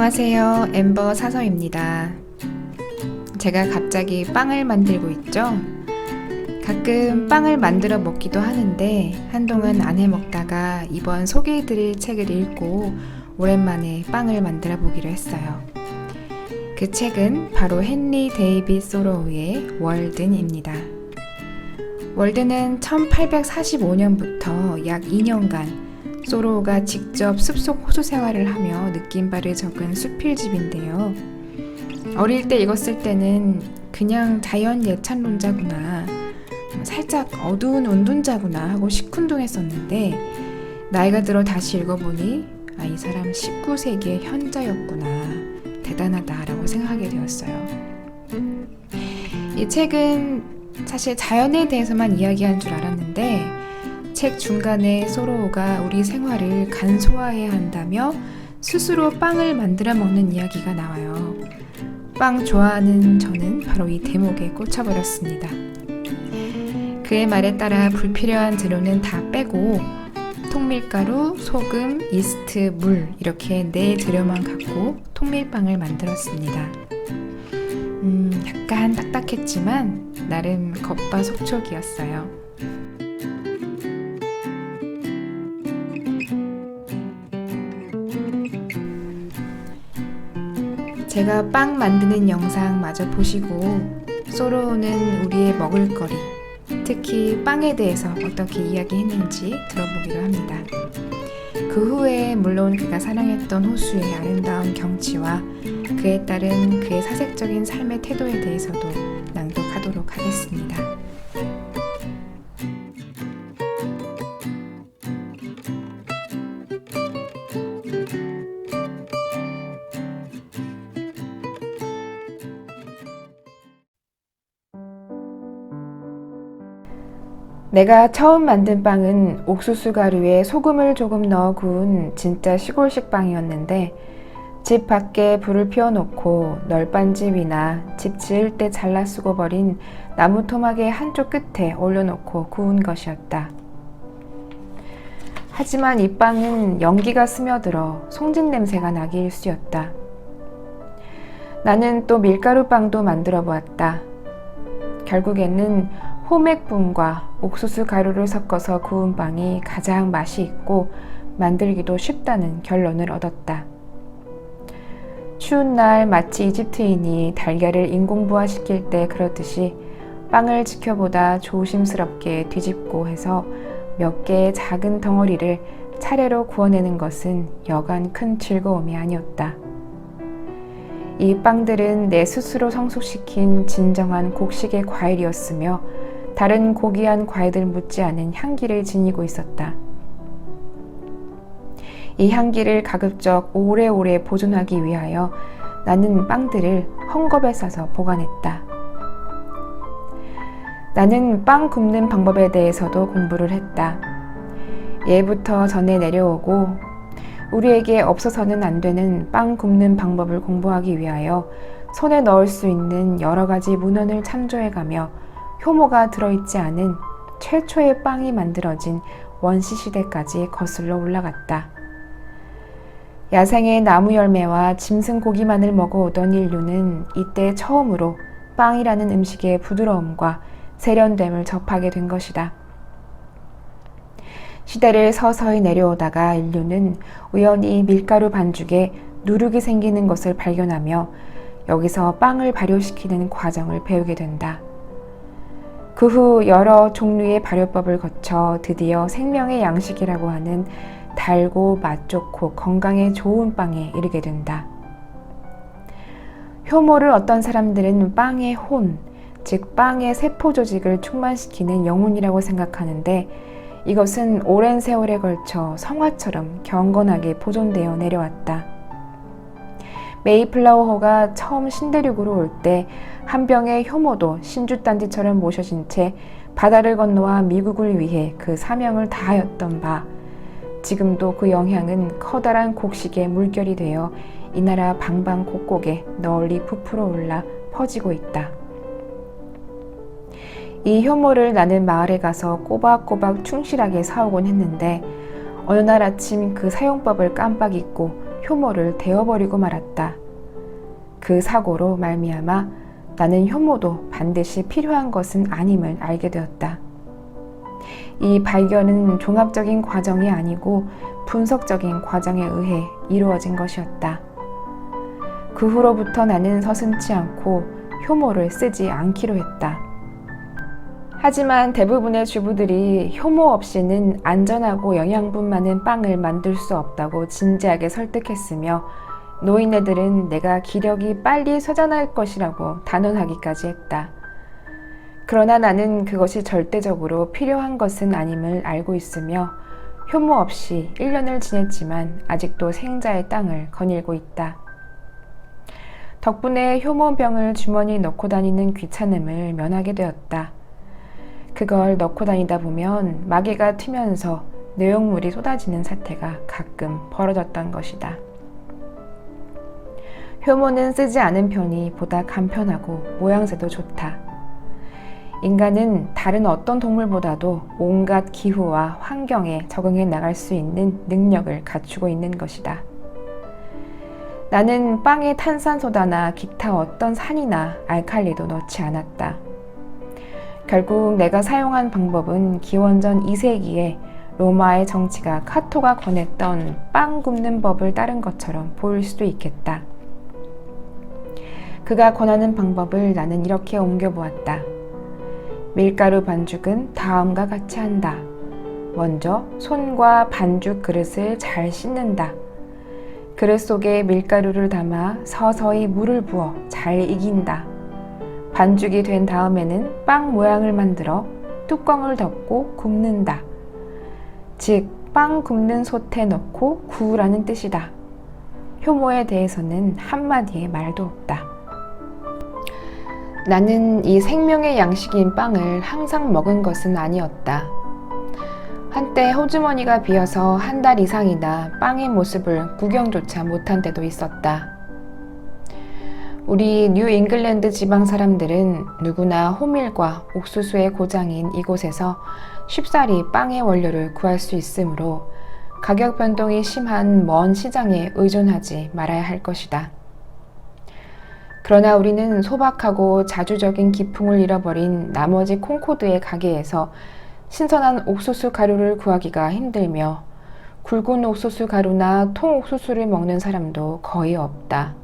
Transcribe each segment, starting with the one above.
안녕하세요. 엠버 사서입니다. 제가 갑자기 빵을 만들고 있죠. 가끔 빵을 만들어 먹기도 하는데 한동안 안 해 먹다가 이번 소개해드릴 책을 읽고 오랜만에 빵을 만들어 보기로 했어요. 그 책은 바로 헨리 데이빗 소로우의 월든입니다. 월든은 1845년부터 약 2년간 소로우가 직접 숲속 호수 생활을 하며 느낀 바를 적은 수필집인데요. 어릴 때 읽었을 때는 그냥 자연 예찬론자구나, 살짝 어두운 운둔자구나 하고 시큰둥했었는데 나이가 들어 다시 읽어보니 이 사람 19세기의 현자였구나, 대단하다라고 생각하게 되었어요. 이 책은 사실 자연에 대해서만 이야기한 줄 알았는데 책 중간에 소로우가 우리 생활을 간소화해야 한다며 스스로 빵을 만들어 먹는 이야기가 나와요. 빵 좋아하는 저는 바로 이 대목에 꽂혀버렸습니다. 그의 말에 따라 불필요한 재료는 다 빼고 통밀가루, 소금, 이스트, 물 이렇게 4재료만 갖고 통밀빵을 만들었습니다. 약간 딱딱했지만 나름 겉바속촉이었어요. 제가 빵 만드는 영상 마저 보시고 소로우는 우리의 먹을거리, 특히 빵에 대해서 어떻게 이야기했는지 들어보기로 합니다. 그 후에 물론 그가 사랑했던 호수의 아름다운 경치와 그에 따른 그의 사색적인 삶의 태도에 대해서도 낭독하도록 하겠습니다. 내가 처음 만든 빵은 옥수수 가루에 소금을 조금 넣어 구운 진짜 시골식 빵이었는데 집 밖에 불을 피워놓고 널빤지 위나 집 지을 때 잘라 쓰고 버린 나무 토막의 한쪽 끝에 올려놓고 구운 것이었다. 하지만 이 빵은 연기가 스며들어 송진 냄새가 나기 일쑤였다. 나는 또 밀가루 빵도 만들어 보았다. 결국에는 호맥분과 옥수수 가루를 섞어서 구운 빵이 가장 맛이 있고 만들기도 쉽다는 결론을 얻었다. 추운 날 마치 이집트인이 달걀을 인공부화시킬 때 그렇듯이 빵을 지켜보다 조심스럽게 뒤집고 해서 몇 개의 작은 덩어리를 차례로 구워내는 것은 여간 큰 즐거움이 아니었다. 이 빵들은 내 스스로 성숙시킨 진정한 곡식의 과일이었으며 다른 고귀한 과일들 못지않은 향기를 지니고 있었다. 이 향기를 가급적 오래오래 보존하기 위하여 나는 빵들을 헝겊에 싸서 보관했다. 나는 빵 굽는 방법에 대해서도 공부를 했다. 예부터 전해 내려오고 우리에게 없어서는 안 되는 빵 굽는 방법을 공부하기 위하여 손에 넣을 수 있는 여러 가지 문헌을 참조해가며 효모가 들어있지 않은 최초의 빵이 만들어진 원시시대까지 거슬러 올라갔다. 야생의 나무 열매와 짐승 고기만을 먹어오던 인류는 이때 처음으로 빵이라는 음식의 부드러움과 세련됨을 접하게 된 것이다. 시대를 서서히 내려오다가 인류는 우연히 밀가루 반죽에 누룩이 생기는 것을 발견하며 여기서 빵을 발효시키는 과정을 배우게 된다. 그 후 여러 종류의 발효법을 거쳐 드디어 생명의 양식이라고 하는 달고 맛 좋고 건강에 좋은 빵에 이르게 된다. 효모를 어떤 사람들은 빵의 혼, 즉 빵의 세포 조직을 충만시키는 영혼이라고 생각하는데 이것은 오랜 세월에 걸쳐 성화처럼 경건하게 보존되어 내려왔다. 메이플라워호가 처음 신대륙으로 올 때 한 병의 효모도 신주단지처럼 모셔진 채 바다를 건너와 미국을 위해 그 사명을 다하였던 바 지금도 그 영향은 커다란 곡식의 물결이 되어 이 나라 방방곡곡에 널리 부풀어 올라 퍼지고 있다. 이 효모를 나는 마을에 가서 꼬박꼬박 충실하게 사오곤 했는데 어느 날 아침 그 사용법을 깜빡 잊고 효모를 데워버리고 말았다. 그 사고로 말미암아 나는 효모도 반드시 필요한 것은 아님을 알게 되었다. 이 발견은 종합적인 과정이 아니고 분석적인 과정에 의해 이루어진 것이었다. 그 후로부터 나는 서슴지 않고 효모를 쓰지 않기로 했다. 하지만 대부분의 주부들이 효모 없이는 안전하고 영양분 많은 빵을 만들 수 없다고 진지하게 설득했으며 노인네들은 내가 기력이 빨리 쇠잔할 것이라고 단언하기까지 했다. 그러나 나는 그것이 절대적으로 필요한 것은 아님을 알고 있으며 효모 없이 1년을 지냈지만 아직도 생자의 땅을 거닐고 있다. 덕분에 효모병을 주머니에 넣고 다니는 귀찮음을 면하게 되었다. 그걸 넣고 다니다 보면 마개가 튀면서 내용물이 쏟아지는 사태가 가끔 벌어졌던 것이다. 효모는 쓰지 않은 편이 보다 간편하고 모양새도 좋다. 인간은 다른 어떤 동물보다도 온갖 기후와 환경에 적응해 나갈 수 있는 능력을 갖추고 있는 것이다. 나는 빵에 탄산소다나 기타 어떤 산이나 알칼리도 넣지 않았다. 결국 내가 사용한 방법은 기원전 2세기에 로마의 정치가 카토가 권했던 빵 굽는 법을 따른 것처럼 보일 수도 있겠다. 그가 권하는 방법을 나는 이렇게 옮겨보았다. 밀가루 반죽은 다음과 같이 한다. 먼저 손과 반죽 그릇을 잘 씻는다. 그릇 속에 밀가루를 담아 서서히 물을 부어 잘 익힌다. 반죽이 된 다음에는 빵 모양을 만들어 뚜껑을 덮고 굽는다. 즉, 빵 굽는 솥에 넣고 구우라는 뜻이다. 효모에 대해서는 한마디의 말도 없다. 나는 이 생명의 양식인 빵을 항상 먹은 것은 아니었다. 한때 호주머니가 비어서 한 달 이상이나 빵의 모습을 구경조차 못한 때도 있었다. 우리 뉴 잉글랜드 지방 사람들은 누구나 호밀과 옥수수의 고장인 이곳에서 쉽사리 빵의 원료를 구할 수 있으므로 가격 변동이 심한 먼 시장에 의존하지 말아야 할 것이다. 그러나 우리는 소박하고 자주적인 기풍을 잃어버린 나머지 콩코드의 가게에서 신선한 옥수수 가루를 구하기가 힘들며 굵은 옥수수 가루나 통옥수수를 먹는 사람도 거의 없다.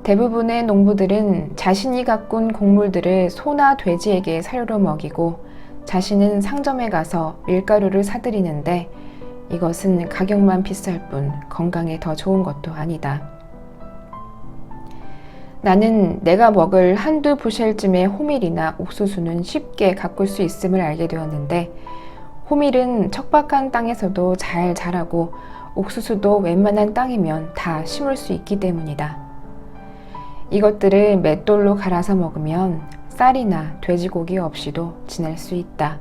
대부분의 농부들은 자신이 가꾼 곡물들을 소나 돼지에게 사료로 먹이고 자신은 상점에 가서 밀가루를 사들이는데 이것은 가격만 비쌀 뿐 건강에 더 좋은 것도 아니다. 나는 내가 먹을 한두 부셸쯤의 호밀이나 옥수수는 쉽게 가꿀 수 있음을 알게 되었는데 호밀은 척박한 땅에서도 잘 자라고 옥수수도 웬만한 땅이면 다 심을 수 있기 때문이다. 이것들을 맷돌로 갈아서 먹으면 쌀이나 돼지고기 없이도 지낼 수 있다.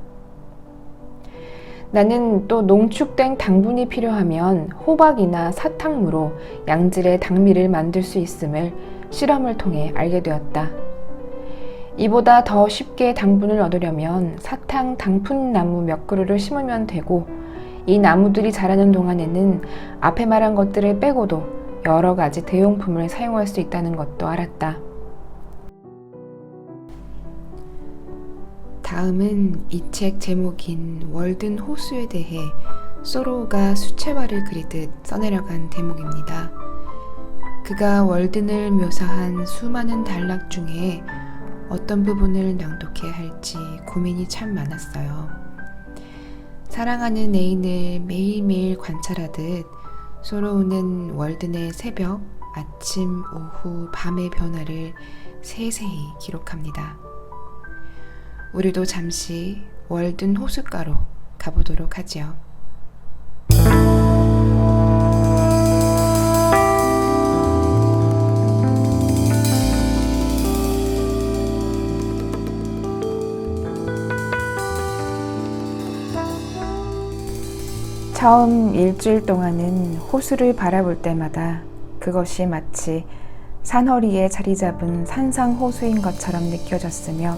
나는 또 농축된 당분이 필요하면 호박이나 사탕무로 양질의 당미를 만들 수 있음을 실험을 통해 알게 되었다. 이보다 더 쉽게 당분을 얻으려면 사탕 당푼나무 몇 그루를 심으면 되고 이 나무들이 자라는 동안에는 앞에 말한 것들을 빼고도 여러 가지 대용품을 사용할 수 있다는 것도 알았다. 다음은 이 책 제목인 월든 호수에 대해 소로우가 수채화를 그리듯 써내려간 대목입니다. 그가 월든을 묘사한 수많은 단락 중에 어떤 부분을 낭독해야 할지 고민이 참 많았어요. 사랑하는 애인을 매일매일 관찰하듯 소로우는 월든의 새벽, 아침, 오후, 밤의 변화를 세세히 기록합니다. 우리도 잠시 월든 호숫가로 가보도록 하지요. 처음 일주일 동안은 호수를 바라볼 때마다 그것이 마치 산허리에 자리 잡은 산상호수인 것처럼 느껴졌으며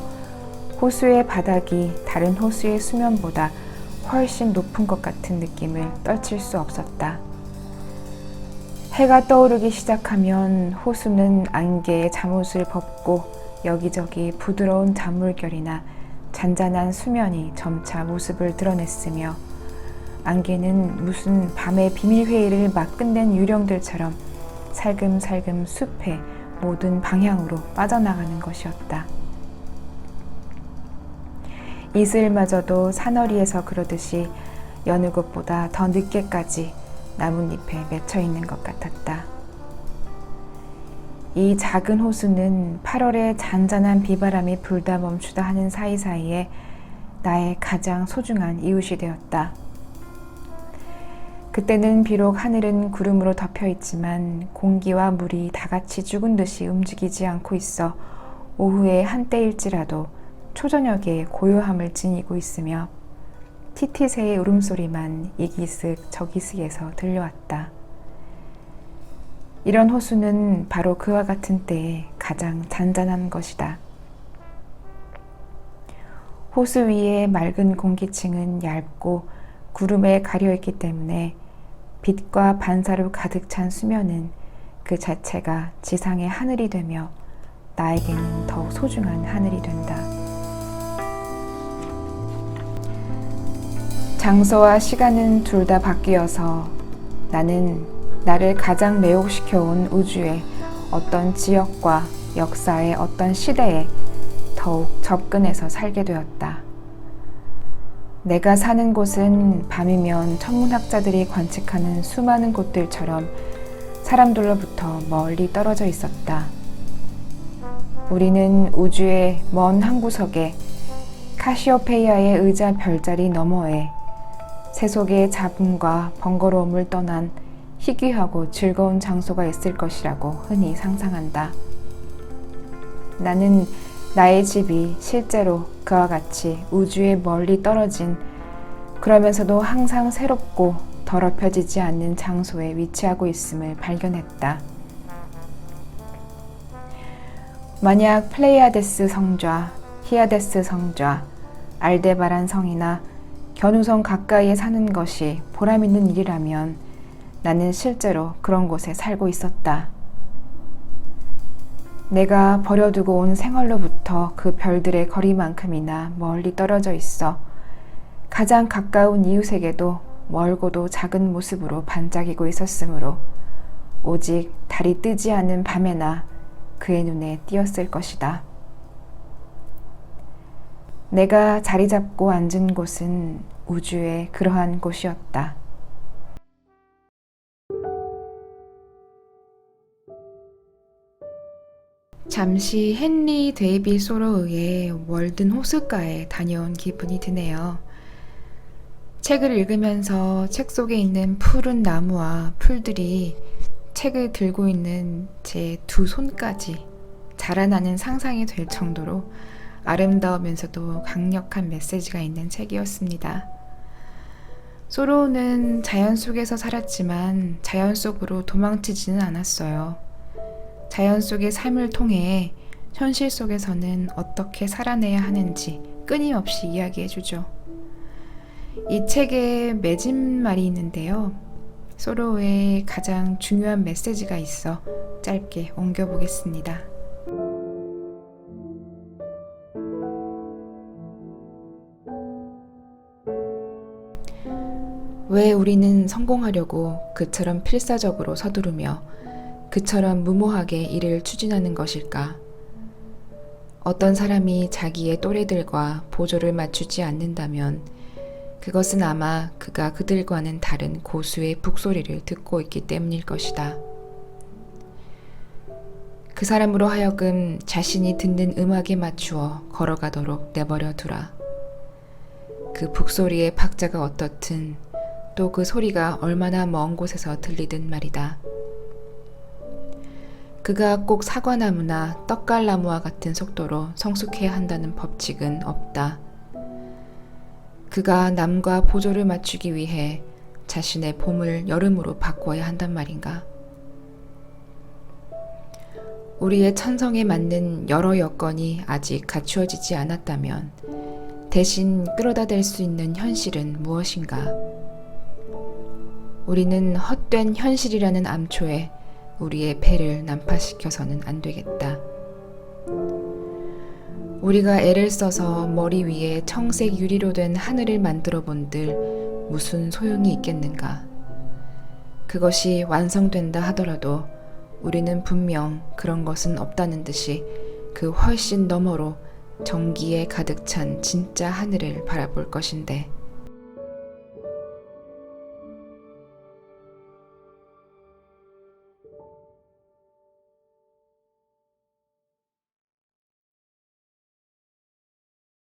호수의 바닥이 다른 호수의 수면보다 훨씬 높은 것 같은 느낌을 떨칠 수 없었다. 해가 떠오르기 시작하면 호수는 안개에 잠옷을 벗고 여기저기 부드러운 잔물결이나 잔잔한 수면이 점차 모습을 드러냈으며 안개는 무슨 밤의 비밀회의를 막 끝낸 유령들처럼 살금살금 숲의 모든 방향으로 빠져나가는 것이었다. 이슬마저도 산허리에서 그러듯이 여느 곳보다 더 늦게까지 나뭇잎에 맺혀 있는 것 같았다. 이 작은 호수는 8월의 잔잔한 비바람이 불다 멈추다 하는 사이사이에 나의 가장 소중한 이웃이 되었다. 그때는 비록 하늘은 구름으로 덮여 있지만 공기와 물이 다같이 죽은 듯이 움직이지 않고 있어 오후의 한때일지라도 초저녁에 고요함을 지니고 있으며 티티새의 울음소리만 이기슥 저기슥에서 들려왔다. 이런 호수는 바로 그와 같은 때에 가장 잔잔한 것이다. 호수 위의 맑은 공기층은 얇고 구름에 가려있기 때문에 빛과 반사로 가득 찬 수면은 그 자체가 지상의 하늘이 되며 나에게는 더욱 소중한 하늘이 된다. 장소와 시간은 둘 다 바뀌어서 나는 나를 가장 매혹시켜온 우주의 어떤 지역과 역사의 어떤 시대에 더욱 접근해서 살게 되었다. 내가 사는 곳은 밤이면 천문학자들이 관측하는 수많은 곳들처럼 사람들로부터 멀리 떨어져 있었다. 우리는 우주의 먼 한 구석에 카시오페이아의 의자 별자리 너머에 세속의 잡음과 번거로움을 떠난 희귀하고 즐거운 장소가 있을 것이라고 흔히 상상한다. 나는 나의 집이 실제로 그와 같이 우주에 멀리 떨어진 그러면서도 항상 새롭고 더럽혀지지 않는 장소에 위치하고 있음을 발견했다. 만약 플레이아데스 성좌, 히아데스 성좌, 알데바란 성이나 견우성 가까이에 사는 것이 보람있는 일이라면 나는 실제로 그런 곳에 살고 있었다. 내가 버려두고 온 생활로부터 그 별들의 거리만큼이나 멀리 떨어져 있어 가장 가까운 이웃에게도 멀고도 작은 모습으로 반짝이고 있었으므로 오직 달이 뜨지 않은 밤에나 그의 눈에 띄었을 것이다. 내가 자리 잡고 앉은 곳은 우주의 그러한 곳이었다. 잠시 헨리 데이빗 소로의 월든 호숫가에 다녀온 기분이 드네요. 책을 읽으면서 책 속에 있는 푸른 나무와 풀들이 책을 들고 있는 제 두 손까지 자라나는 상상이 될 정도로 아름다우면서도 강력한 메시지가 있는 책이었습니다. 소로는 자연 속에서 살았지만 자연 속으로 도망치지는 않았어요. 자연 속의 삶을 통해 현실 속에서는 어떻게 살아내야 하는지 끊임없이 이야기해주죠. 이 책에 맺은 말이 있는데요. 소로의 가장 중요한 메시지가 있어 짧게 옮겨보겠습니다. 왜 우리는 성공하려고 그처럼 필사적으로 서두르며 그처럼 무모하게 일을 추진하는 것일까? 어떤 사람이 자기의 또래들과 보조를 맞추지 않는다면 그것은 아마 그가 그들과는 다른 고수의 북소리를 듣고 있기 때문일 것이다. 그 사람으로 하여금 자신이 듣는 음악에 맞추어 걸어가도록 내버려 두라. 그 북소리의 박자가 어떻든 또 그 소리가 얼마나 먼 곳에서 들리든 말이다. 그가 꼭 사과나무나 떡갈나무와 같은 속도로 성숙해야 한다는 법칙은 없다. 그가 남과 보조를 맞추기 위해 자신의 봄을 여름으로 바꿔야 한단 말인가. 우리의 천성에 맞는 여러 여건이 아직 갖추어지지 않았다면 대신 끌어다 댈 수 있는 현실은 무엇인가? 우리는 헛된 현실이라는 암초에 우리의 배를 난파시켜서는 안 되겠다. 우리가 애를 써서 머리 위에 청색 유리로 된 하늘을 만들어 본들 무슨 소용이 있겠는가. 그것이 완성된다 하더라도 우리는 분명 그런 것은 없다는 듯이 그 훨씬 너머로 전기에 가득 찬 진짜 하늘을 바라볼 것인데